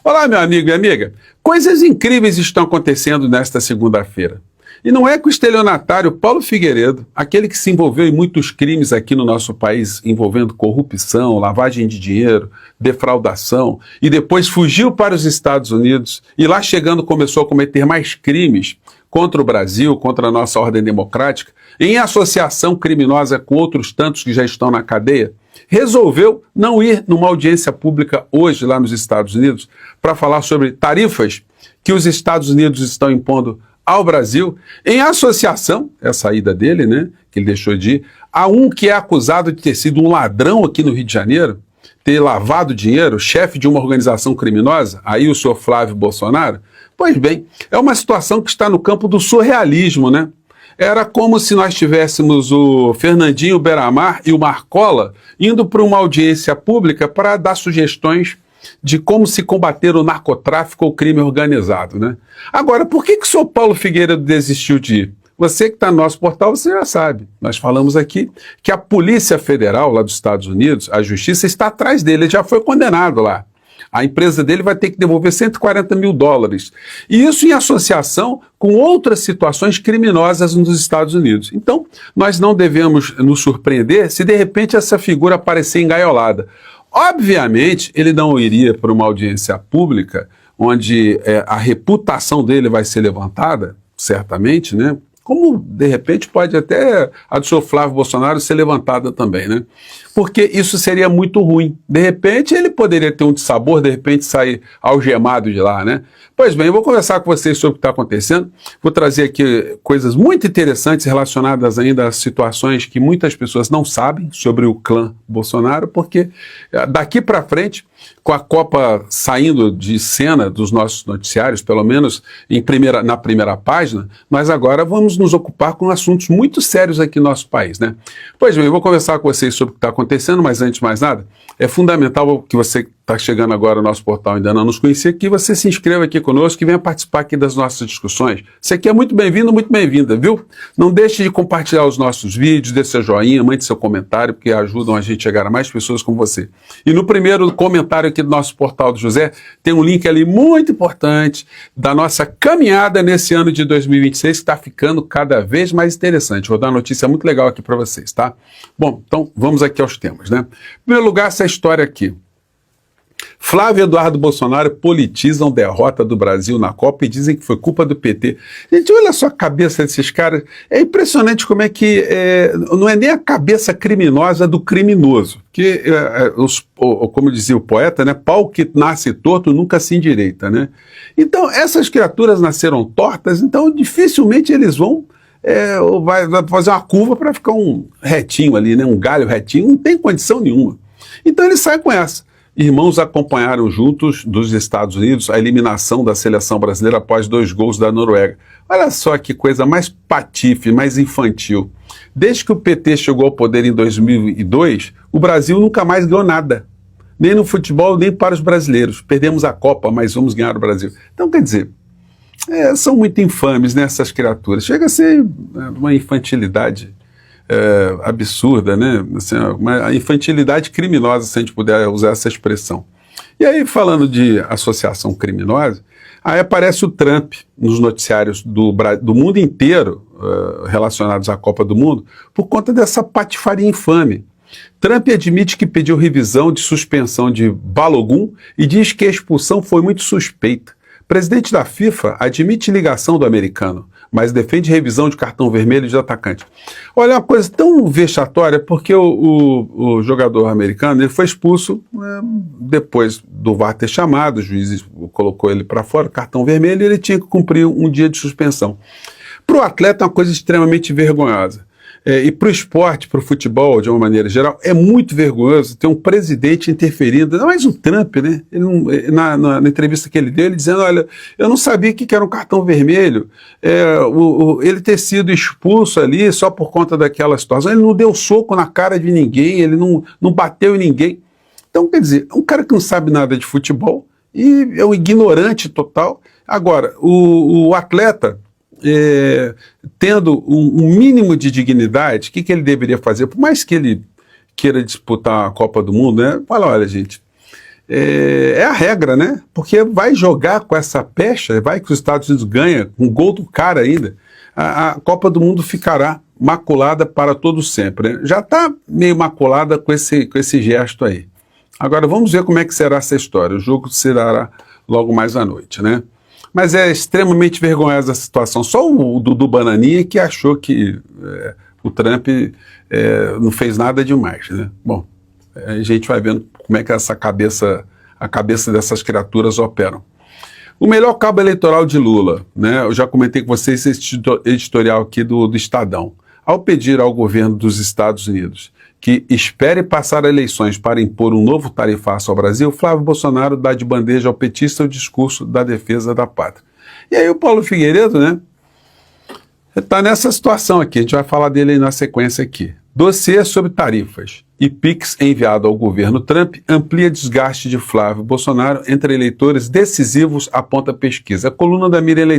Olá, meu amigo e amiga. Coisas incríveis estão acontecendo nesta segunda-feira. E não é que o estelionatário Paulo Figueiredo, aquele que se envolveu em muitos crimes aqui no nosso país, envolvendo corrupção, lavagem de dinheiro, defraudação, e depois fugiu para os Estados Unidos, e lá chegando começou a cometer mais crimes contra o Brasil, contra a nossa ordem democrática, em associação criminosa com outros tantos que já estão na cadeia, resolveu não ir numa audiência pública hoje lá nos Estados Unidos para falar sobre tarifas que os Estados Unidos estão impondo ao Brasil, em associação, é a saída dele, né, que ele deixou de ir, a um que é acusado de ter sido um ladrão aqui no Rio de Janeiro, ter lavado dinheiro, chefe de uma organização criminosa, aí o senhor Flávio Bolsonaro. Pois bem, é uma situação que está no campo do surrealismo, né? Era como se nós tivéssemos o Fernandinho Beiramar e o Marcola indo para uma audiência pública para dar sugestões de como se combater o narcotráfico ou o crime organizado, né? Agora, por que o senhor Paulo Figueiredo desistiu de ir? Você que está no nosso portal, você já sabe. Nós falamos aqui que a Polícia Federal lá dos Estados Unidos, a Justiça, está atrás dele, ele já foi condenado lá. A empresa dele vai ter que devolver 140 mil dólares. E isso em associação com outras situações criminosas nos Estados Unidos. Então, nós não devemos nos surpreender se de repente essa figura aparecer engaiolada. Obviamente, ele não iria para uma audiência pública onde a reputação dele vai ser levantada, certamente, né? Como, de repente, pode até a do senhor Flávio Bolsonaro ser levantada também, né? Porque isso seria muito ruim. De repente, ele poderia ter um dissabor, de repente sair algemado de lá, né? Pois bem, eu vou conversar com vocês sobre o que está acontecendo. Vou trazer aqui coisas muito interessantes relacionadas ainda a situações que muitas pessoas não sabem sobre o clã Bolsonaro, porque daqui para frente, com a Copa saindo de cena dos nossos noticiários, pelo menos na primeira página, nós agora vamos nos ocupar com assuntos muito sérios aqui no nosso país, né? Pois bem, eu vou conversar com vocês sobre o que está acontecendo, mas antes de mais nada, é fundamental que você está chegando agora no nosso portal e ainda não nos conhecia, que você se inscreva aqui conosco e venha participar aqui das nossas discussões. Você aqui é muito bem-vindo, muito bem-vinda, viu? Não deixe de compartilhar os nossos vídeos, dê seu joinha, mande seu comentário, porque ajudam a gente a chegar a mais pessoas como você. E no primeiro comentário aqui do nosso portal do José, tem um link ali muito importante da nossa caminhada nesse ano de 2026, que está ficando cada vez mais interessante. Vou dar uma notícia muito legal aqui para vocês, tá? Bom, então vamos aqui aos temas, né? Em primeiro lugar, essa história aqui. Flávio e Eduardo Bolsonaro politizam derrota do Brasil na Copa e dizem que foi culpa do PT. Gente, olha só a cabeça desses caras. É impressionante como é que não é nem a cabeça criminosa do criminoso. Porque, como dizia o poeta, né, pau que nasce torto nunca se endireita, né? Então, essas criaturas nasceram tortas, então dificilmente eles vão vai fazer uma curva para ficar um retinho ali, né, um galho retinho, não tem condição nenhuma. Então ele sai com essa. Irmãos acompanharam juntos dos Estados Unidos a eliminação da seleção brasileira após 2 gols da Noruega. Olha só que coisa mais patife, mais infantil. Desde que o PT chegou ao poder em 2002, o Brasil nunca mais ganhou nada. Nem no futebol, nem para os brasileiros. Perdemos a Copa, mas vamos ganhar o Brasil. Então, quer dizer, são muito infames, né, essas criaturas. Chega a ser uma infantilidade absurda, né? Assim, uma infantilidade criminosa, se a gente puder usar essa expressão. E aí, falando de associação criminosa, aí aparece o Trump nos noticiários do mundo inteiro relacionados à Copa do Mundo por conta dessa patifaria infame. Trump admite que pediu revisão de suspensão de Balogun e diz que a expulsão foi muito suspeita. Presidente da FIFA admite ligação do americano, mas defende revisão de cartão vermelho de atacante. Olha, é uma coisa tão vexatória, porque o jogador americano ele foi expulso depois do VAR ter chamado, o juiz colocou ele para fora, cartão vermelho, e ele tinha que cumprir um dia de suspensão. Para o atleta é uma coisa extremamente vergonhosa. E para o esporte, para o futebol, de uma maneira geral, é muito vergonhoso ter um presidente interferindo, ainda mais o Trump, né? Ele na entrevista que ele deu, ele dizendo, olha, eu não sabia o que era um cartão vermelho, ele ter sido expulso ali só por conta daquela situação, ele não deu soco na cara de ninguém, ele não bateu em ninguém. Então, quer dizer, é um cara que não sabe nada de futebol e é um ignorante total. Agora, o atleta... tendo um mínimo de dignidade, o que ele deveria fazer? Por mais que ele queira disputar a Copa do Mundo, né? Fala, olha, gente, é a regra, né? Porque vai jogar com essa pecha, vai que os Estados Unidos ganha, com um gol do cara ainda, a Copa do Mundo ficará maculada para todo sempre, né? Já está meio maculada com esse gesto aí. Agora vamos ver como é que será essa história. O jogo será logo mais à noite, né? Mas é extremamente vergonhosa a situação. Só o Dudu Bananinha que achou que o Trump não fez nada demais, né? Bom, a gente vai vendo como é que a cabeça dessas criaturas operam. O melhor cabo eleitoral de Lula, né? Eu já comentei com vocês esse editorial aqui do Estadão. Ao pedir ao governo dos Estados Unidos que espere passar eleições para impor um novo tarifaço ao Brasil, Flávio Bolsonaro dá de bandeja ao petista o discurso da defesa da pátria. E aí o Paulo Figueiredo, né, está nessa situação aqui, a gente vai falar dele aí na sequência aqui. Dossiê sobre tarifas e Pix enviado ao governo Trump amplia desgaste de Flávio Bolsonaro entre eleitores decisivos, aponta pesquisa. A coluna da Miriam Leitão.